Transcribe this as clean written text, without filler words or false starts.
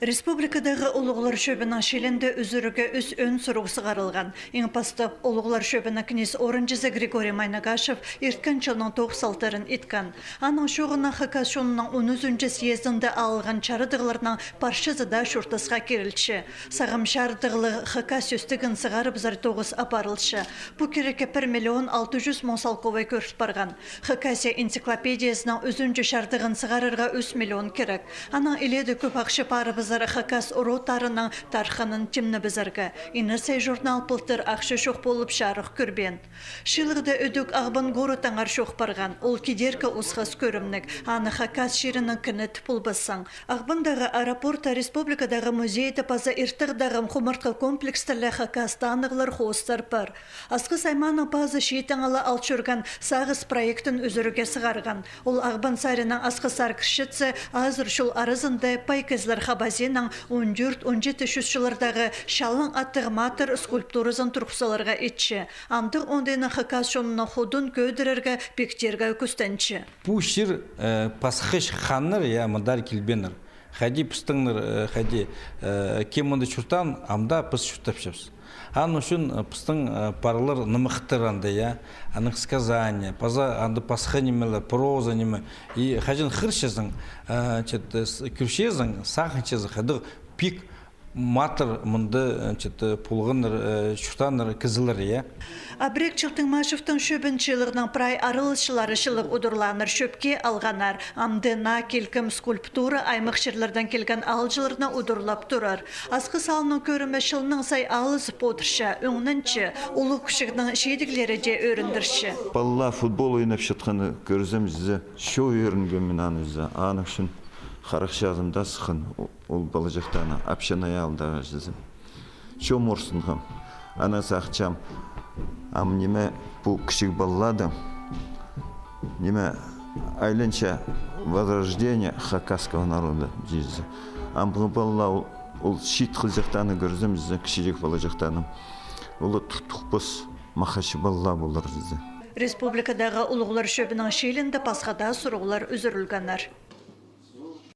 Республикадағы улуғлар шөбінің шелінде үзірігі үз өн сұруғы сығарылған. Ең пасты улуғлар шөбінің кнез орынжызы Григорий Майнагашев ерткан жылының 96-тарын иткан. Аның шоғына хакас шонының 10-зүнчі съездінде алылған чарыдығыларының паршызыда шуртасға керілші. Сағым шардығылы хакас өстігін сығарып зар 9 апарылшы. Бұ кереке 1 миллион 600 мың салковай көріп барған. Хакасия энциклопедиясының үзүнчі шардығын сығарырға 3 миллион керек. Аның иледі көп ақшы парыбыз Хакас уротарының тарханын тимні бізіргі. Инерсей журнал пылтыр ақшы шоқ болып шарық көрбен. Шылығды өдік ағбын ғорытаңар шоқ барған. Ол кедеркі ұсқас көрімнік. Аны Хакас шерінің кіні тіпіл бассан. Ағбындағы аэропорта республикадағы музейді паза иртығдағым құмыртқы комплекстілі Хакастанығылар қостар бар. Асқы сайманы паза шейтіңілі алчырған сағыз проектін үзіріге сығарған. Ол ағбын сарының асқы саркішітсі азыр шул арызынды пайкізлер қабазенің 14-17 шүшчілердағы шалың аттығы матыр скульптурызын тұрқсаларға етші. Амдық ондайны Хакас шонына худын көдірерге бектерге көстенші. Бұл шыр пасхыш ханныр, я мадар келбенір. Хади пыстыңныр, хади кемінді чұртан, амда пыс чұртапшапсы. Ан үшін пыстың паралар нымықтыранды, я, аның сказания, паза анды пасха немелі, проза немелі. И хажын хыршезің, күршезің, сақыншезің, хадық пик матыр мұнды пулғыныр, шүртаныр, кізілір, я. Абрек Чылтың Машевтың шөбіншілігінің прай арылышылары шылық ұдырланыр шөпке алғанар. Амдына келкім скульптура аймақшырлардан келген алжыларына ұдырлап тұрар. Асқы салының көрімі шылының сай алыз потырша, өңнінші, ұлы күшігінің шедіглері де өріндірші. Балла футбол ойнап шатқаны көрізім зі, шо өрінген мен анызы, анық шын қарақшы азымда сықын, ол балажақтаны апшанай алдағы жызым. Шо морсынғам, ана сақчам, ам неме бұл кішік балладым, неме айленча возрождение хакасского народа жезі. Ам бұл балла ол шит қылжақтаны көрізім жызы, кішірек балажақтаным. Олы тұқтықпыз мақашы балла болар жызы. Республикадағы ұлығылар шөбінің шелінде пасқада сұрғылар үзірілгенер.